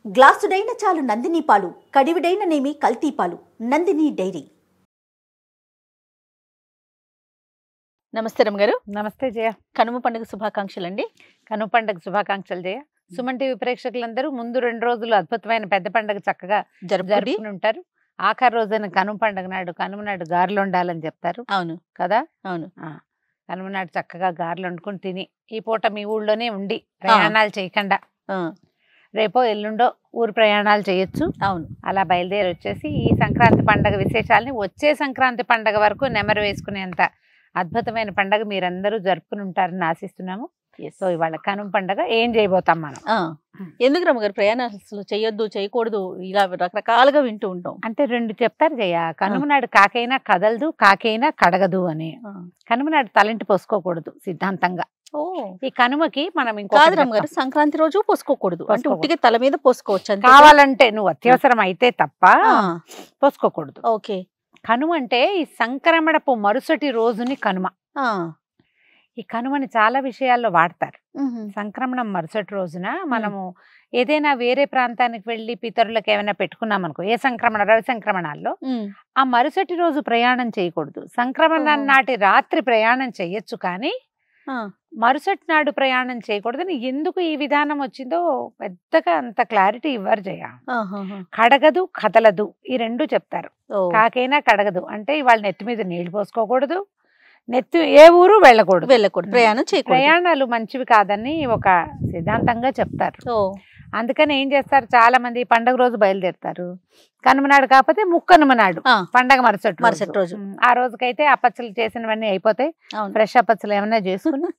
గ్లాసుడైన చాలు నందిని పాలు, కడివిడైన నేమి కల్తీ పాలు. నందిని డైరీ. నమస్తే రమ్మ. నమస్తే జయ. కనుమ పండుగ శుభాకాంక్షలు అండి. కనుమ పండుగ శుభాకాంక్షలు జయ. సుమన్ టీవీ ప్రేక్షకులందరూ ముందు 2 రోజులు అద్భుతమైన పెద్ద పండుగ చక్కగా జరుపుకుని ఉంటారు. ఆఖరి రోజున కనుమ పండుగ నాడు గారెలు వండాలని చెప్తారు. అవును కదా. అవును. కనుమ నాడు చక్కగా గారెలు వండుకొని తిని ఈ పూట మీ ఊళ్ళోనే ఉండి ప్రయాణాలు చేయకుండా రేపో ఎల్లుండో ఊరు ప్రయాణాలు చేయొచ్చు. అవును. అలా బయలుదేరి వచ్చేసి ఈ సంక్రాంతి పండుగ విశేషాలని వచ్చే సంక్రాంతి పండుగ వరకు నెమరు వేసుకునేంత అద్భుతమైన పండుగ మీరందరూ జరుపుకుని ఉంటారని ఆశిస్తున్నాము. సో ఇవాళ కనుమ పండుగ ఏం చేయబోతాం మనం. ఎందుకు రమ్మగారు ప్రయాణాలు అసలు చేయొద్దు చేయకూడదు ఇలా రకరకాలుగా వింటూ ఉంటాం. అంటే 2 చెప్తారు జయ. కనుమ నాడు కాకైనా కదలదు, కాకైనా కడగదు అని. కనుమ నాడు తలంటి పోసుకోకూడదు సిద్ధాంతంగా. ఈ కనుమకి మనం కాదు రమ్మగారు సంక్రాంతి రోజు పోసుకోకూడదు అంటే ఉట్టిగా తల మీద పోసుకోవచ్చు. కావాలంటే నువ్వు అత్యవసరం అయితే తప్ప పోసుకోకూడదు. ఓకే. కనుమ అంటే ఈ సంక్రమణపు మరుసటి రోజుని కనుమ. ఈ కనుమని చాలా విషయాల్లో వాడతారు. సంక్రమణం మరుసటి రోజున మనము ఏదైనా వేరే ప్రాంతానికి వెళ్ళి పితరులకు ఏమైనా పెట్టుకున్నాం అనుకో, ఏ సంక్రమణ రవి సంక్రమణాల్లో ఆ మరుసటి రోజు ప్రయాణం చేయకూడదు. సంక్రమణం నాటి రాత్రి ప్రయాణం చేయొచ్చు కానీ మరుసటి నాడు ప్రయాణం చేయకూడదని ఎందుకు ఈ విధానం వచ్చిందో పెద్దగా అంత క్లారిటీ ఇవ్వరు జయ. కడగదు కదలదు ఈ 2 చెప్తారు. కాకైనా కడగదు అంటే ఇవాళ నెత్తి మీద నీళ్లు పోసుకోకూడదు, నెత్తి ఏ ఊరు వెళ్ళకూడదు, ప్రయాణం చేయకూడదు, ప్రయాణాలు మంచివి కాదని ఒక సిద్ధాంతంగా చెప్తారు. అందుకని ఏం చేస్తారు, చాలా మంది పండగ రోజు బయలుదేరుతారు. కనుమ నాడు కాకపోతే ముక్కనుమ నాడు పండగ మరుసటి రోజు. ఆ రోజుకైతే అప్పచ్చలు చేసినవన్నీ అయిపోతాయి. ఫ్రెష్ అప్పచ్చలు ఏమైనా చేసుకుని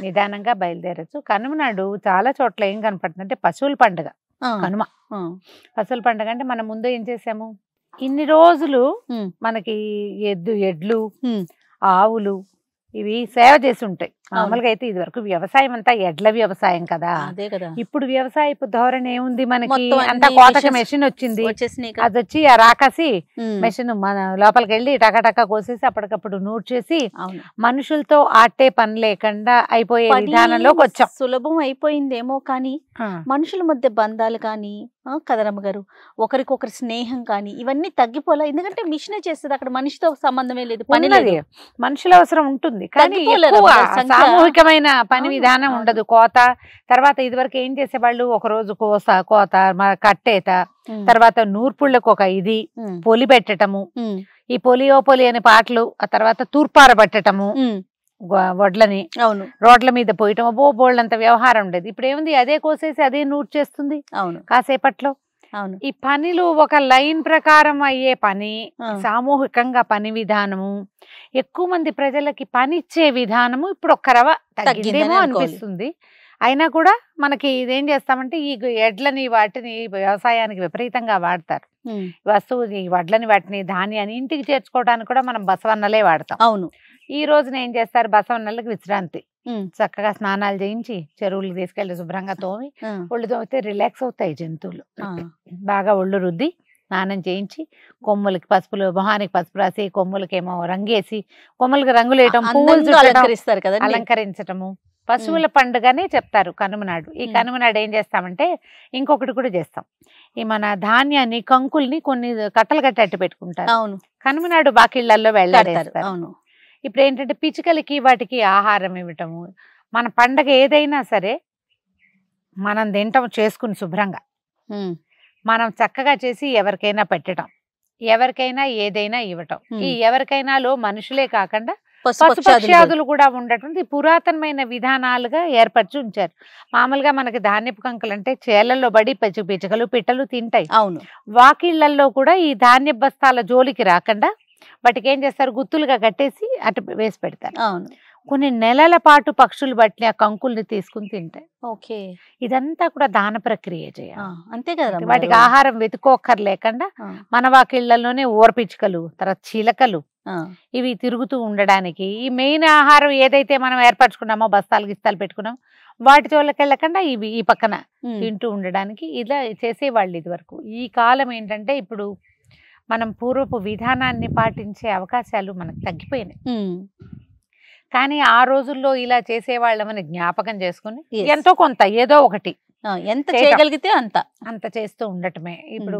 నిదానంగా బయలుదేరచ్చు. కనుమ నాడు చాలా చోట్ల ఏం కనపడుతుంది అంటే పశువుల పండుగ. కనుమ పశువుల పండుగ అంటే మనం ముందు ఏం చేసాము, ఇన్ని రోజులు మనకి ఎడ్లు ఆవులు ఇవి సేవ చేసి ఉంటాయి. మామూలుగా అయితే ఇది వరకు వ్యవసాయం అంతా ఎడ్ల వ్యవసాయం కదా. ఇప్పుడు వ్యవసాయపు ధోరణి ఏముంది, మనకి అంతా కోతక మెషిన్ వచ్చింది. అది వచ్చి ఆ రాకాసి మెషిన్ మన లోపలికి వెళ్ళి టకాటకా కోసేసి అప్పటికప్పుడు నూట్ చేసి మనుషులతో ఆటే పని లేకుండా అయిపోయే విధానంలోకి వచ్చాం. సులభం అయిపోయిందేమో కానీ మనుషుల మధ్య బంధాలు కానీ కదరమ్మ గారు ఒకరికొకరి స్నేహం కానీ ఇవన్నీ తగ్గిపోలే. ఎందుకంటే మిషనే చేస్తుంది, అక్కడ మనిషితో సంబంధమే లేదు, పని లేదు. మనుషుల అవసరం ఉంటుంది కానీ సామూహికమైన పని విధానం ఉండదు. కోత తర్వాత ఇదివరకు ఏం చేసేవాళ్ళు, ఒక రోజు కోత కట్టేత, తర్వాత నూర్పుళ్ళకు ఒక ఇది పొలి పెట్టటము, ఈ పొలియో పొలి అనే పాటలు, ఆ తర్వాత తూర్పార పట్టటము వడ్లని రోడ్ల మీద పోయటం, బోళ్ళంత వ్యవహారం ఉండేది. ఇప్పుడు ఏముంది, అదే కోసేసి అదే నూట్ చేస్తుంది కాసేపట్లో. ఈ పనులు ఒక లైన్ ప్రకారం అయ్యే పని, సామూహికంగా పని విధానము, ఎక్కువ మంది ప్రజలకి పని ఇచ్చే విధానము ఇప్పుడు ఒక్క రవ తగ్గిందేమో అనిపిస్తుంది. అయినా కూడా మనకి ఇదేం చేస్తామంటే ఈ ఎడ్లని వాటిని వ్యవసాయానికి విపరీతంగా వాడతారు. వస్తువు ఈ వడ్లని వాటిని ధాన్యాన్ని ఇంటికి చేర్చుకోవడానికి కూడా మనం బసవన్నలే వాడతాం. అవును. ఈ రోజున ఏం చేస్తారు, బసవన్నలకు విశ్రాంతి, చక్కగా స్నానాలు చేయించి చెరువులకు తీసుకెళ్లి శుభ్రంగా తోమి ఒళ్ళు తోమితే రిలాక్స్ అవుతాయి జంతువులు. బాగా ఒళ్ళు రుద్ది స్నానం చేయించి కొమ్ములకి పసుపులు, మొహానికి పసుపు రాసి, కొమ్ములకేమో రంగేసి, కొమ్ములకి రంగులేయటం, పువ్వులు అలంకరించటము పశువుల పండుగనే చెప్తారు కనుమ నాడు. ఈ కనుమ నాడు ఏం చేస్తామంటే ఇంకొకటి కూడా చేస్తాం, ఈ మన ధాన్యాన్ని కంకుల్ని కొన్ని కట్టలు కట్టట్టు పెట్టుకుంటారు. కనుమ నాడు బాకిళ్లలో వెళ్ళారు. ఇప్పుడు ఏంటంటే పిచ్చుకలకి వాటికి ఆహారం ఇవ్వటము, మన పండగ ఏదైనా సరే మనం తింటాం చేసుకుని శుభ్రంగా మనం చక్కగా చేసి ఎవరికైనా పెట్టడం, ఎవరికైనా ఏదైనా ఇవ్వటం. ఈ ఎవరికైనాలో మనుషులే కాకుండా పశుపక్ష్యాదులు కూడా ఉండటం పురాతనమైన విధానాలుగా ఏర్పరిచి ఉంచారు. మామూలుగా మనకి ధాన్యపు కంకులు అంటే చేలల్లో బడి పిచ్చుకలు పిట్టలు తింటాయి. వాకిళ్లలో కూడా ఈ ధాన్య బస్తాల జోలికి రాకుండా వాటికి ఏం చేస్తారు, గుత్తులుగా కట్టేసి అటు వేసి పెడతారు. కొన్ని నెలల పాటు పక్షులు బట్టి ఆ కంకుల్ని తీసుకుని తింటాయి. ఓకే. ఇదంతా కూడా దాన ప్రక్రియ చేయాలి. అంతే కదా, వాటికి ఆహారం వెతుకోక్కర్లేకుండా మన వాకిళ్లలోనే ఊరపిచ్చుకలు, తర్వాత చిలకలు ఇవి తిరుగుతూ ఉండడానికి ఈ మెయిన్ ఆహారం ఏదైతే మనం ఏర్పరచుకున్నామో బస్తాలు గిస్తాలు పెట్టుకున్నాం వాటి చోళ్ళకి వెళ్ళకుండా ఇవి ఈ పక్కన తింటూ ఉండడానికి ఇలా చేసేవాళ్ళు ఇది వరకు. ఈ కాలం ఏంటంటే ఇప్పుడు మనం పూర్వపు విధానాన్ని పాటించే అవకాశాలు మనకు తగ్గిపోయినాయి. కానీ ఆ రోజుల్లో ఇలా చేసేవాళ్ళమని జ్ఞాపకం చేసుకుని ఎంతో కొంత ఏదో ఒకటి ఎంత చేయగలిగితే అంత అంత చేస్తూ ఉండటమే. ఇప్పుడు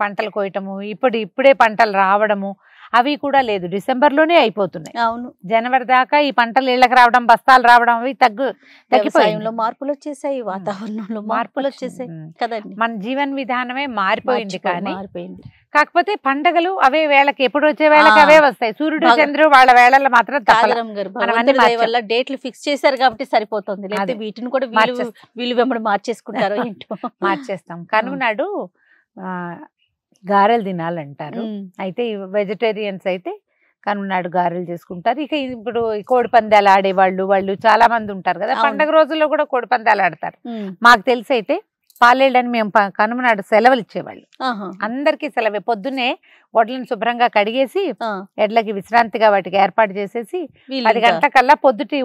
పంటలు కోయటము, ఇప్పుడే పంటలు రావడము అవి కూడా లేదు, డిసెంబర్లోనే అయిపోతున్నాయి. అవును, జనవరి దాకా ఈ పంటలు ఇళ్ళకి రావడం, బస్తాలు రావడం అవి వ్యవసాయంలో మార్పులు వచ్చేసాయి, వాతావరణంలో మార్పులు వచ్చేసాయి కదండి. మన జీవన విధానమే మారిపోయింది. కానీ మారిపోయింది. కాకపోతే పండగలు అవే వేళకి, ఎప్పుడు వచ్చే వేళకి అవే వస్తాయి. సూర్యుడు చంద్రుడు వాళ్ళ వేళల్లో మాత్రం వల్ల డేట్లు ఫిక్స్ చేశారు కాబట్టి సరిపోతుంది. లేకపోతే వీటిని కూడా వీళ్ళు వెంబడి మార్చేసుకుంటారో ఏంటో. మార్చేస్తాం. కనుమనాడు గారెలు తినాలంటారు. అయితే వెజిటేరియన్స్ అయితే కనుమనాడు గారెలు చేసుకుంటారు. ఇక ఇప్పుడు కోడి పందాలు ఆడేవాళ్ళు చాలా మంది ఉంటారు కదా. పండగ రోజుల్లో కూడా కోడి పందాలు ఆడతారు. మాకు తెలిసి అయితే పాలేళ్ళని మేము కనుమనాడు సెలవులు ఇచ్చేవాళ్ళు. అందరికీ సెలవే. పొద్దున్నే వడ్లను శుభ్రంగా కడిగేసి ఎడ్లకి విశ్రాంతిగా వాటికి ఏర్పాటు చేసేసి 10 గంటలకల్లా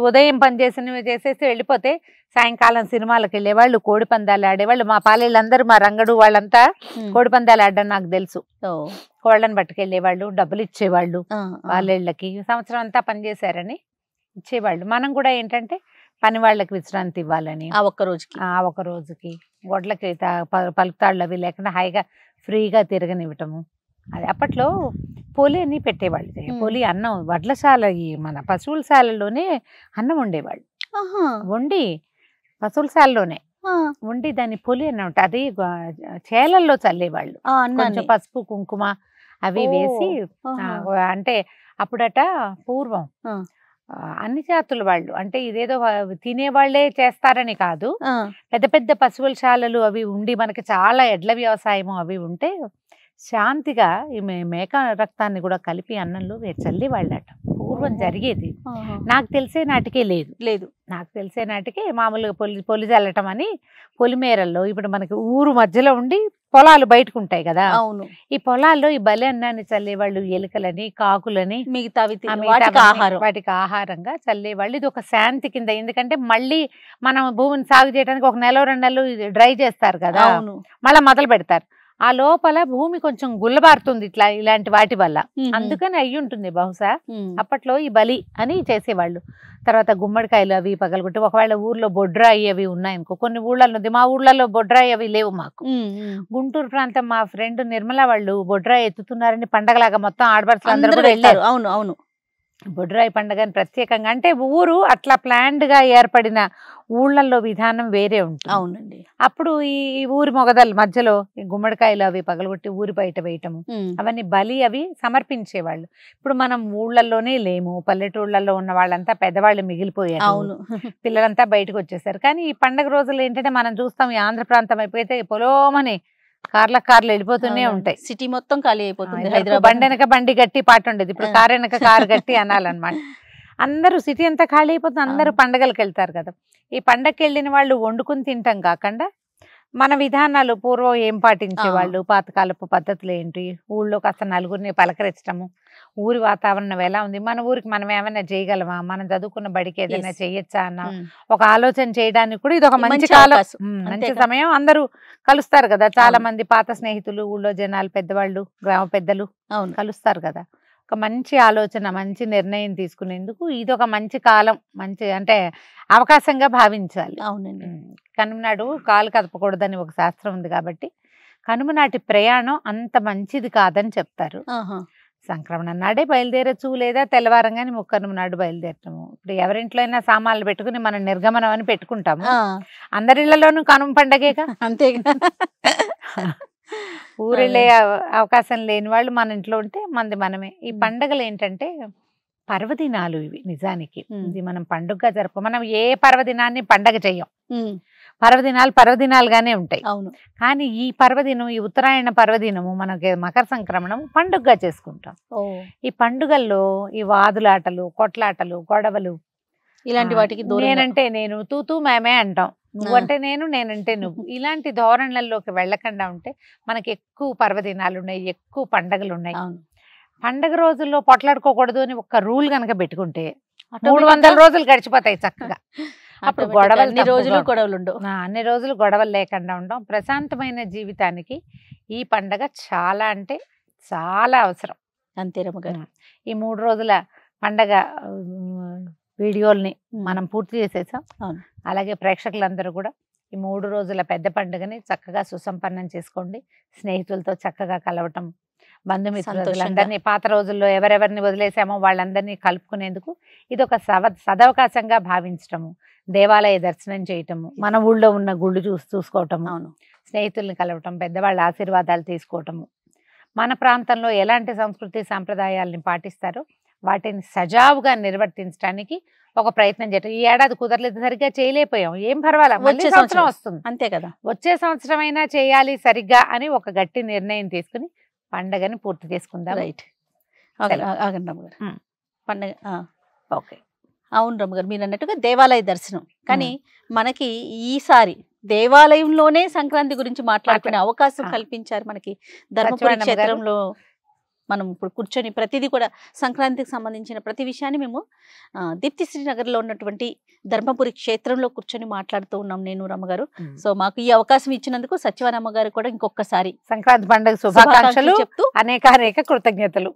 ఉదయం పని చేసేసి వెళ్ళిపోతే సాయంకాలం సినిమాలకు వెళ్ళేవాళ్ళు, కోడి పందాలు ఆడేవాళ్ళు. మా పాలేళ్ళందరూ, మా రంగడు వాళ్ళంతా కోడి పందాలు ఆడడం నాకు తెలుసు. కోళ్ళని పట్టుకెళ్ళేవాళ్ళు, డబ్బులు ఇచ్చేవాళ్ళు. పాలేళ్ళకి సంవత్సరం అంతా పనిచేశారని ఇచ్చేవాళ్ళు. మనం కూడా ఏంటంటే పని వాళ్ళకి విశ్రాంతి ఇవ్వాలని ఆ ఒక్క రోజుకి గొడ్లకి పలుకుతాళ్ళు అవి లేకుండా హాయిగా ఫ్రీగా తిరగనివ్వటము. అది అప్పట్లో పోలి అని పెట్టేవాళ్ళు. పోలి అన్నం వడ్లశాల, మన పశువుల శాలలోనే అన్నం వండేవాళ్ళు. వండి పశువుల వండి దాన్ని పొలి అని ఉంటుంది. అది చేలల్లో చల్లేవాళ్ళు. కొంచెం పసుపు కుంకుమ అవి వేసి. అంటే అప్పుడట పూర్వం అన్ని జాతుల వాళ్ళు, అంటే ఇదేదో తినేవాళ్లే చేస్తారని కాదు, పెద్ద పెద్ద పశువుల శాలలు అవి ఉండి మనకి చాలా ఎడ్ల వ్యవసాయము అవి ఉంటే శాంతిగా ఈ మేక రక్తాన్ని కూడా కలిపి అన్నంలో చల్లేవాళ్ళట. పూర్వం జరిగేది. నాకు తెలిసే నాటికే లేదు. నాకు తెలిసే నాటికే మామూలుగా పొలి చల్లటం అని పొలిమేరల్లో, ఇప్పుడు మనకి ఊరు మధ్యలో ఉండి పొలాలు బయటకు ఉంటాయి కదా, ఈ పొలాల్లో ఈ బలి అన్నాన్ని చల్లేవాళ్ళు. ఎలుకలని, కాకులని, వాటికి ఆహారంగా చల్లేవాళ్ళు. ఇది ఒక శాంతి కింద. ఎందుకంటే మళ్ళీ మనం భూమిని సాగు చేయడానికి 1 నెల 2 నెలలు డ్రై చేస్తారు కదా, మళ్ళీ మొదలు పెడతారు. ఆ లోపల భూమి కొంచెం గుల్లబారుతుంది ఇలాంటి వాటి వల్ల. అందుకని అయ్యి ఉంటుంది బహుశా అప్పట్లో ఈ బలి అని చేసేవాళ్ళు. తర్వాత గుమ్మడికాయలు అవి పగలగొట్టి, ఒకవేళ ఊర్లో బొడ్రాయి అవి ఉన్నాయనుకో, కొన్ని ఊళ్ళల్లో ఉంది, మా ఊళ్ళలో బొడ్రాయి అవి లేవు మాకు. గుంటూరు ప్రాంతం మా ఫ్రెండ్ నిర్మల వాళ్ళు బొడ్రాయి ఎత్తుతున్నారని పండగలాగా మొత్తం ఆడపడుచులు అందరూ కూడా వెళ్ళారు. అవును, బొడ్రాయి పండుగని ప్రత్యేకంగా, అంటే ఊరు అట్లా ప్లాన్డ్ గా ఏర్పడిన ఊళ్ళల్లో విధానం వేరే ఉంటుంది. అవునండి. అప్పుడు ఈ ఊరి మొగదల మధ్యలో ఈ గుమ్మడికాయలు అవి పగలగొట్టి ఊరి బయట వేయటము, అవన్నీ బలి అవి సమర్పించేవాళ్ళు. ఇప్పుడు మనం ఊళ్ళల్లోనే లేము, పల్లెటూళ్ళల్లో ఉన్న వాళ్ళంతా పెద్దవాళ్ళు మిగిలిపోయారు. అవును, పిల్లలంతా బయటకు వచ్చేసారు. కానీ ఈ పండుగ రోజులు ఏంటంటే మనం చూస్తాం, ఈ ఆంధ్ర ప్రాంతం అయిపోతే పొలోమని కార్లు వెళ్ళిపోతూనే ఉంటాయి. సిటీ మొత్తం ఖాళీ అయిపోతుంది. హైదరాబాద్ బండి వెనక బండి గట్టి పాట ఉండేది, ఇప్పుడు కారు వెనక కారు గట్టి అనాలన్నమాట. అందరూ సిటీ అంతా ఖాళీ అయిపోతుంది. అందరూ పండగలకు వెళ్తారు కదా. ఈ పండగకి వెళ్ళిన వాళ్ళు వండుకుని తింటాం కాకుండా మన విధానాలు పూర్వం ఏం పాటించేవాళ్ళు, పాతకాలపు పద్ధతులు ఏంటి, ఊళ్ళో కాస్త నలుగురిని పలకరించడము, ఊరి వాతావరణం ఎలా ఉంది, మన ఊరికి మనం ఏమైనా చేయగలమా, మనం చదువుకున్న బడికి ఏదైనా చేయొచ్చా అన్న ఒక ఆలోచన చేయడానికి కూడా ఇది ఒక మంచి కాలం, మంచి సమయం. అందరూ కలుస్తారు కదా, చాలా మంది పాత స్నేహితులు, ఊళ్ళో జనాలు, పెద్దవాళ్ళు, గ్రామ పెద్దలు కలుస్తారు కదా. ఒక మంచి ఆలోచన, మంచి నిర్ణయం తీసుకునేందుకు ఇది ఒక మంచి కాలం, మంచి అంటే అవకాశంగా భావించాలి. అవునండి. కనుమనాడు కాలు కదపకూడదని ఒక శాస్త్రం ఉంది కాబట్టి కనుమనాటి ప్రయాణం అంత మంచిది కాదని చెప్తారు. సంక్రమణ నాడే బయలుదేరచ్చు, లేదా తెల్లవారంగానే ముక్కనుమ నాడు బయలుదేరటము. ఇప్పుడు ఎవరింట్లో అయినా సామాన్లు పెట్టుకుని మనం నిర్గమనం అని పెట్టుకుంటాము. అందరిళ్లలోనూ కనుమ పండగేగా, అంతేగా. ఊరెళ్ళే అవకాశం లేని వాళ్ళు మన ఇంట్లో ఉంటే మంది మనమే. ఈ పండగలు ఏంటంటే పర్వదినాలు ఇవి. నిజానికి ఇది మనం పండుగగా మనం ఏ పర్వదినాన్ని పండగ చెయ్యం. పర్వదినాలుగానే ఉంటాయి. కానీ ఈ పర్వదినం, ఈ ఉత్తరాయణ పర్వదినము, మనకి మకర సంక్రమణం పండుగగా చేసుకుంటాం. ఈ పండుగల్లో ఈ వాదులాటలు, కొట్లాటలు, గొడవలు, ఇలాంటి వాటికి నేనంటే నేను, తూతూ మేమే అంటాం, నువ్వంటే నేను, నేనంటే నువ్వు, ఇలాంటి ధోరణులలోకి వెళ్ళకుండా ఉంటే మనకి ఎక్కువ పర్వదినాలు ఉన్నాయి, ఎక్కువ పండగలు ఉన్నాయి. పండగ రోజుల్లో పొట్లాడుకోకూడదు అని ఒక రూల్ కనుక పెట్టుకుంటే 300 రోజులు గడిచిపోతాయి చక్కగా. అప్పుడు అన్ని రోజులు గొడవలు లేకుండా ఉండడం. ప్రశాంతమైన జీవితానికి ఈ పండగ చాలా అంటే చాలా అవసరం. అంతే రమ్మగారు. ఈ 3 రోజుల పండగ వీడియోల్ని మనం పూర్తి చేసేసాం. అలాగే ప్రేక్షకులందరూ కూడా ఈ 3 రోజుల పెద్ద పండుగని చక్కగా సుసంపన్నం చేసుకోండి. స్నేహితులతో చక్కగా కలవటం, బంధుమిత్రులందరినీ పాత రోజుల్లో ఎవరెవరిని వదిలేసామో వాళ్ళందరినీ కలుపుకునేందుకు ఇది ఒక సదవకాశంగా భావించటము, దేవాలయ దర్శనం చేయటము, మన ఊళ్ళో ఉన్న గుళ్ళు చూసుకోవటము, స్నేహితుల్ని కలవటం, పెద్దవాళ్ళ ఆశీర్వాదాలు తీసుకోవటము, మన ప్రాంతంలో ఎలాంటి సంస్కృతి సాంప్రదాయాలని పాటిస్తారో వాటిని సజావుగా నిర్వర్తించడానికి ఒక ప్రయత్నం చేయటం. ఈ ఏడాది కుదరలేదు, సరిగ్గా చేయలేకపోయాం, ఏం పర్వాలేదు, వచ్చే సంవత్సరం వస్తుంది, అంతే కదా, వచ్చే సంవత్సరం అయినా చేయాలి సరిగ్గా అని ఒక గట్టి నిర్ణయం తీసుకుని పండగని పూర్తి చేసుకుందాం. రైట్. ఆగండి రమ్మగారు, పండగ ఓకే. అవును రమ్మగారు, మీరు అన్నట్టుగా దేవాలయ దర్శనం. కానీ మనకి ఈసారి దేవాలయంలోనే సంక్రాంతి గురించి మాట్లాడుకునే అవకాశం కల్పించారు మనకి ధర్మపురి క్షేత్రంలో. మనం ఇప్పుడు కూర్చొని ప్రతిదీ కూడా సంక్రాంతికి సంబంధించిన ప్రతి విషయాన్ని మేము దీప్తిశ్రీ నగర్లో ఉన్నటువంటి ధర్మపురి క్షేత్రంలో కూర్చొని మాట్లాడుతూ ఉన్నాం నేను రమ్మగారు. సో మాకు ఈ అవకాశం ఇచ్చినందుకు సత్యవనమ్మ గారు కూడా ఇంకొకసారి సంక్రాంతి పండుగ శుభాకాంక్షలు చెప్తూ అనేక కృతజ్ఞతలు.